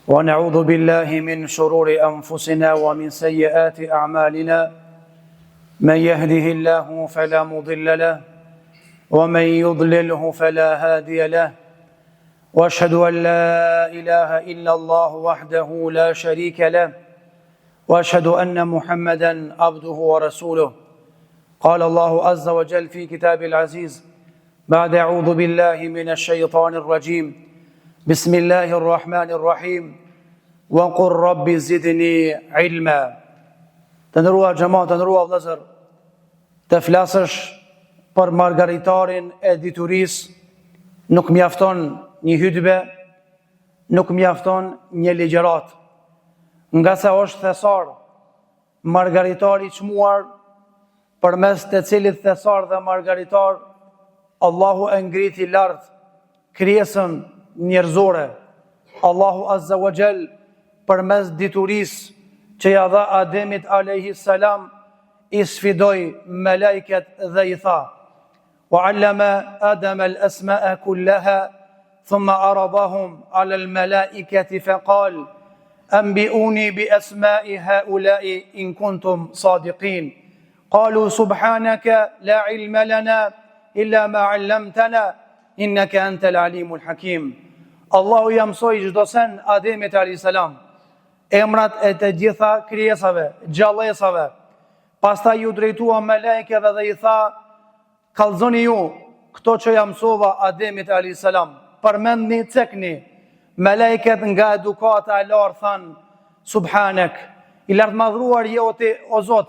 ونعوذ بالله من شرور أنفسنا ومن سيئات أعمالنا من يهده الله فلا مضل له ومن يضلله فلا هادي له وأشهد أن لا إله إلا الله وحده لا شريك له وأشهد أن محمدا عبده ورسوله قال الله عز وجل في كتاب العزيز بعد أعوذ بالله من الشيطان الرجيم بسم الله الرحمن الرحيم وقل رب زدني علما. Të ndërua xhamat, të ndërua vëllezër, të flasësh për margaritarin e diturisë nuk mjafton një hutbe, nuk mjafton një ligjërat, nga sa është thesar margaritari i çmuar, përmes të cilit thesar dhe margaritar Allahu e ngriti lart krijesën njerëzore. Allahu Azza wa Jall përmes diturisë që ja dha Ademit alayhi salam i sfidoi melajket dhe i tha: "Wa 'allama Adama al-asma'a kullaha thumma aradahum 'ala al-mala'ikati faqal anbi'uni bi asma'i ha'ula'i in kuntum sadiqin." Qalu subhanaka la 'ilma lana illa ma 'allamtana innaka antal alimul hakim. Allahu ja mësoi çdo sen Ademit alayhis salam emrat e të gjitha krijesave, gjallësave. Pastaj ju drejtua melekëve dhe i tha: "Kallzoni ju këto që ja mësova Ademit alayhis salam." Përmendni, cekni. Melekët nga edukata e lartë than: "Subhanak, i lartë madhruar joti o Zot,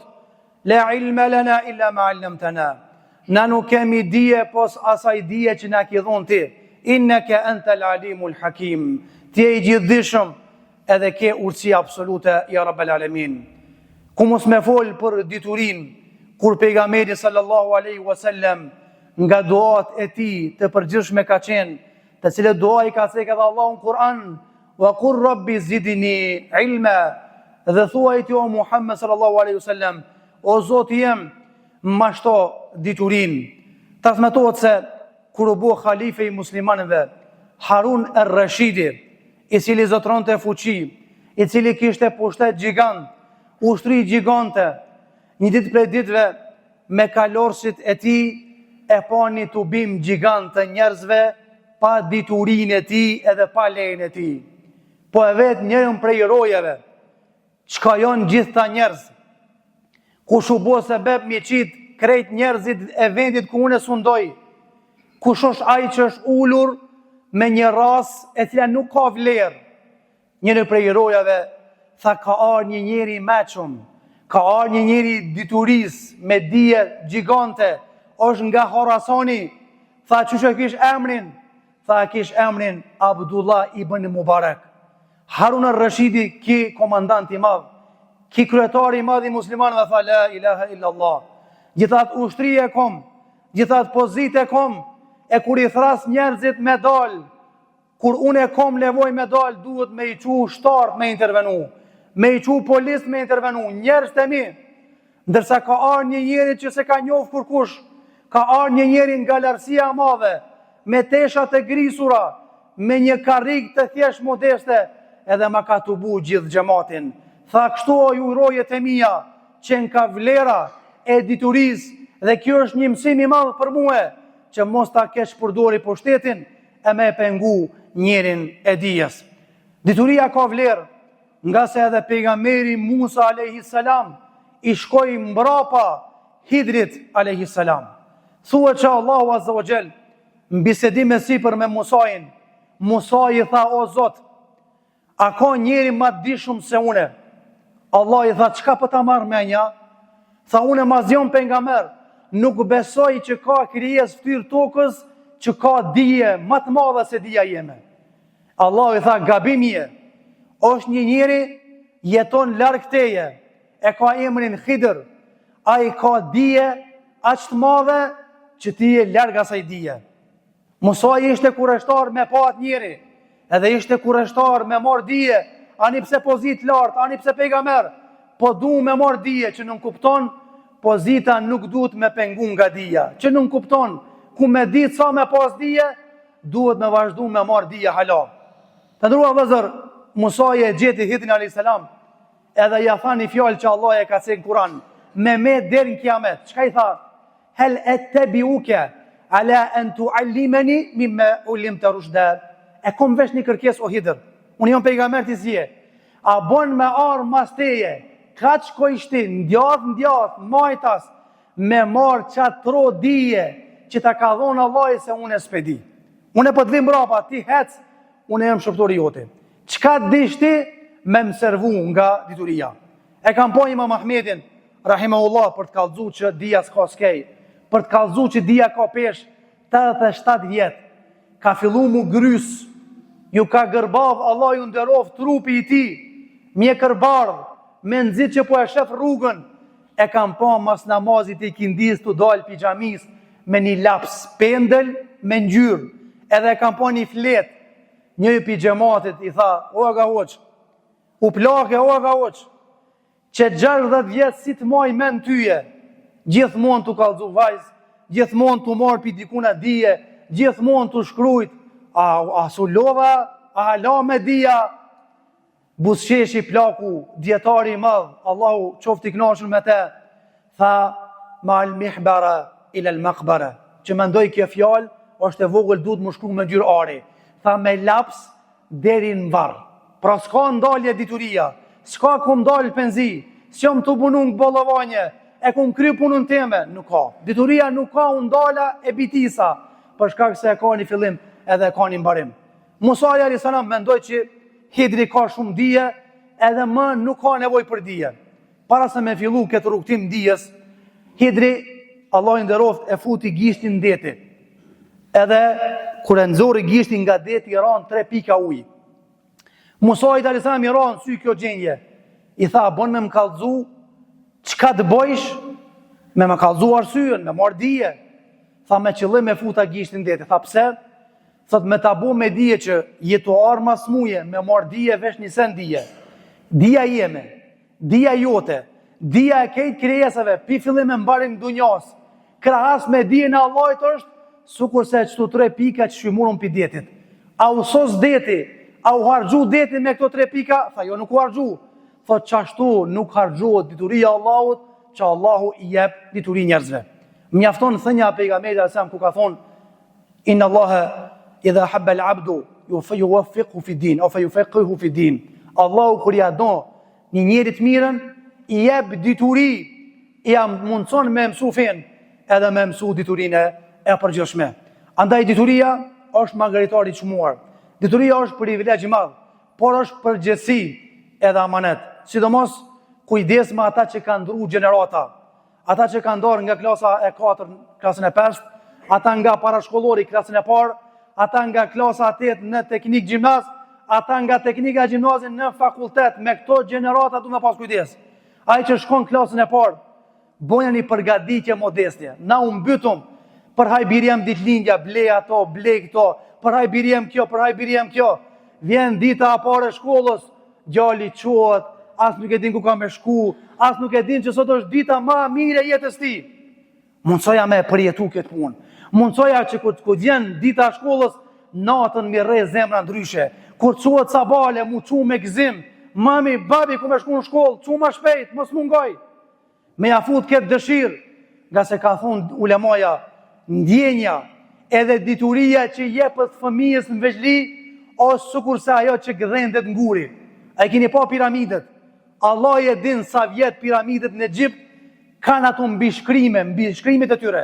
la ilma lana illa ma 'allamtana." Na nuk kemi dije pos asaj dije që na ke dhënë ti. Innaka antal alimul hakim. Ti je i gjithdijshëm edhe ke urtësi absolute ya rabbal alamin. Ku mos me fol për diturin, kur pejgamberi sallallahu alaihi wasallam nga duat e tij të përgjithshme ka qenë, të cilët dua i ka thënë edhe Allahu në Kur'an: "Wa qur rabbi zidni ilma." Dhe thuaj ti o Muhammed sallallahu alaihi wasallam: "O Zoti jem, mashto diturin." Transmetohet se kur u bë halife i muslimanëve Harun ar-Rashidi, i cili zotronte fuqi, i cili kishte pushtet gjigant, ushtri gjigante, një ditë prej ditëve me kalorësit e tij e pa një tubim gjigant të njerëzve, pa diturinë e tij edhe pa lejen e tij. Po e vet njërin prej rojeve, çka janë gjithta njerëz, kush u bë sebeb mi qit krejt njerëzit e vendit ku unë sundoj, kush është ai që është ulur me një ras e cila nuk ka vlerë. Njëri prej herojave tha: "Ka ardhur një njeri i mëshëm, ka ardhur një njeri dituris me dije gjigante, është nga Khorasani." Tha: "Çush e kish emrin?" Tha: "Kish emrin Abdullah ibn Mubarak." Harun ar-Rashidi, ki komandant i madh, ki kryetari i madh i muslimanëve, tha: "La ilaha illa Allah. Gjithat ushtri e kom, gjithat pozitë e kom, e kur i thras njerëzit me dal, kur unë e kom nevoj me dal, duhet me i qu shtart me intervenu, me i qu polis me intervenu, njerëz të mi." Ndërsa ka ardhur një njeri që se ka njohur kurkush, ka ardhur një njeri nga lartësia e madhe, me tesha të grisura, me një karrik të thjesht modeste, edhe ma ka tubu gjithë xhamatin. Tha: "Kështu o ju rojet e mia, që nga vlera e dituris, dhe kjo është një mësim i madh për mua, që mos ta kesh përdori pushtetin e me pengu njerin e dijes." Dituria ka vlerë, nga se edhe pejgamberi Musa alayhis salam i shkoi mbrapa Hidrit alayhis salam. Thuhet që Allahu Azza wa Jall në bisedim e sipër me Musajin, Musa i tha: "O Zot, a ka njeri ma dishum se une?" Allah i tha: "Çka po ta marr menja?" Tha: "Une ma zjon pejgamber, nuk besoj që ka krijes fytyrë tokës që ka dije më të madhe se dija jeme." Allah i tha: "Gabim je. Është një njeri jeton larg teje, e ka emrin Khidr, ai ka dije aq të madhe që ti je larg asaj dije." Musa ishte kurreshtar me pa atë njeri, edhe ishte kurreshtar me marr dije, ani pse pozitë lart, ani pse pejgamber, po du me marr dije që nuk kupton pozita nuk duhet me pengu nga dija, që nuk kupton ku me ditë sa me pas dije, duhet me vazhdu me marr dije hala. Të ndërua vëzër, Musaje e gjeti Hidrin a.s. edhe ja tha një fjallë që Allah e ka thënë në Kur'an, me deri në kiamet. Çka i tha? Hel ettabi'uka ala an tu'allimani mimma ullimta rushda. E kom vesh një kërkesë o Hidr. Unë jam pejgamber ti zje. A bon me arë mas teje, kaç ko ishti, ndjath, majtas, me marë qatë tro dije, që ta ka dhonë Allah se unë e s'pedi. Unë e po të vim brapa, ti hec, unë e jem shëptori jote. Qka dishti me më servu nga dituria? E kam po Imam Ahmedin, rahimahullah, për të kallëzu që dija s'ka skej, për të kallëzu që dija ka pesh 87 vjetë, ka fillu mu grys, ju ka gërbav, Allah ju nderov trupi i ti, mje kërbardh, me nëzit që po e shef rrugën, e kam pa mas namazit i kindis të dalë pijamis, me një laps pendel, me ngjyrë, edhe e kam pa një flet, një pijamatit i tha, o aga hoq, u plake, o aga hoq, që 60 vjetë si të maj men tyje, gjithmonë të kallëzu vajzë, gjithmonë të marë pi dikuna dije, gjithmonë të shkrujt, a su lova, a la me dija. Buzqeshi plaku, djetari i madh, Allahu qofti knashur me te, tha, ma al mihbara ila al makbara, që mendoj kjo fjallë, është e vogël du të më shkru me gjyrë ari, tha me laps deri në varë. Pra s'ka ndalje dituria, s'ka ku ndalë penzi, s'jom të punun në bollavanje, e ku më kry punun teme, nuk ka. Dituria nuk ka ndala e bitisa, për shkak se e ka një fillim edhe e ka një mbarim. Musa a.s. mendoj që Hidri ka shumë dije, edhe më nuk ka nevoj për dije. Para se me fillu këtë rrugtim dijes, Hidri, Allah i nderoft, e futi gishtin në deti. Edhe, kur e nëzori gishtin nga deti, i ranë 3 pika ujë. Musa a.s. i ranë sy kjo gjenje. I tha, bon me më kallëzu, qka të bëjsh, me më kallëzu arsyën, me marrë dije. Tha, me qëllim me futa gishtin në deti. Tha, pse? Thot me tabu me dije që jetu arma smuje, me marrë dije vesh një sen dije. Dija jeme, dija jote, dija e kejt krijesave, pi fillim e mbarim dunjas, krahas me dije në Allahit është, sukur se qëtu 3 pika që shymurën pi detit. A u sos deti, a u hargju deti me këto 3 pika? Tha, jo nuk u hargju. Thot qashtu nuk hargjuot dituria Allahut, që Allahu i jep dituri njerëzve. Mjafton thënja pejgamberit asam ku ka thonë, inna Allahe idha habba al-abdu yuwaffiqhu fi din aw yufaqihu fi din. Allahu kur ja do një njeri të mirën, i jep dituri, i mundson me mësu fen, edhe me mësu diturinë e përgjithshme. Andaj dituria është margaritari i çmuar. Dituria është privilegj i madh, por është përgjegjësi edhe amanet. Sidomos kujdes me ata që kanë ndruar gjenerata, ata që kanë dorë nga klasa e 4 klasën e 5, ata nga parashkollori klasën e parë, ata nga klasa 8 në teknik gjimnaz, ata nga teknika gjimnazin në fakultet, me këto gjenerata du me pas kujdes. Ai që shkon klasën e parë, bojnë një përgatitje modestje. Na u mbytum, për haj birjem ditlindja, blej ato, blej këto, për haj birjem kjo, për haj birjem kjo. Vjen dita a pare shkollës, djali quat, as nuk e din ku ka me shku, as nuk e din që sot është dita ma mire jetës ti. Mundsoja me përjetu këtë punë. Mundsoja që kur vjen dita shkollës, natën mi rre zemra ndryshe. Kur quat sabale, mu qu me gzim, mami, babi, ku me shku në shkollë, qu ma shpejt, mos mungoj. Me ja fut këtë dëshirë, nga se ka thonë ulemaja, ndjenja, edhe dituria që jepët fëmijës në veçli, ose sukur se ajo që gdhendet nguri. A i kini pa piramidet. Allah e din sa vjetë piramidet në Egjipt, kanë ato mbi shkrimet e tyre.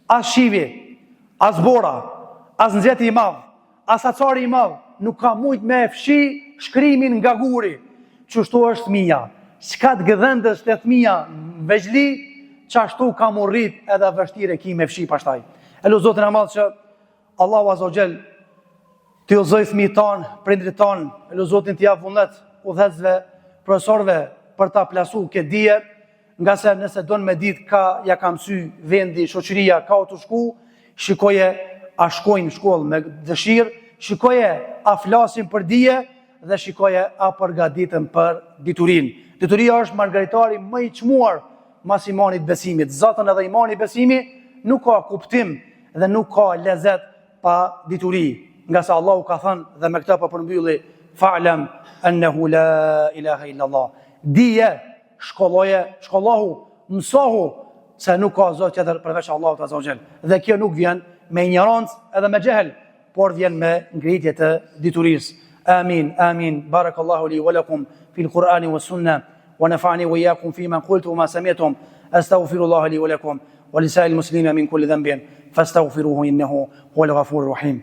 As shivi, as bora, as nxehti i madh, as acari i madh, nuk ka mujt me fshi shkrimin nga guri. Qështu është fëmia. Çka të gëdhendes të fëmia në veçli, qashtu ka murrit edhe vështire ki me fshi pastaj. E lu Zotin e madh që Allahu Azza wa Jall të udhëzoj fëmijët tanë, prindrit tanë, e lu Zotin të jap vullnet udhëzve, profesorëve për ta plasu këtë dije, nga se nëse donë me ditë ka ja ka mësy vendi, shoqëria, ka o të shku, shikoje a shkojnë në shkollë me dëshirë, shikoje a flasin për dije dhe shikoje a përgatiten për diturinë. Dituria është margaritari më i çmuar mas imanit besimit. Zatën edhe imani besimi nuk ka kuptim dhe nuk ka lezet pa dituri. Nga se Allahu ka thënë, dhe me këta pa përmbylli fa'lam annahu la ilaha illa Allah. Dije, shkollohu, mësohu se nuk ka Zot tjetër përveç Allahut azza wa jall. Dhe kjo nuk vjen me ignorancë edhe me jehel, por vjen me ngritje të diturisë. Amin, amin. Barakallahu li wa lakum fil Qur'ani was sunnah wa nafa'ani wa iyyakum fima qultu wa ma sami'tum. Astaghfirullaha li wa lakum wa lisa'il muslimina min kulli dhanbin fastaghfiruhu innahu huwal ghafurur rahim.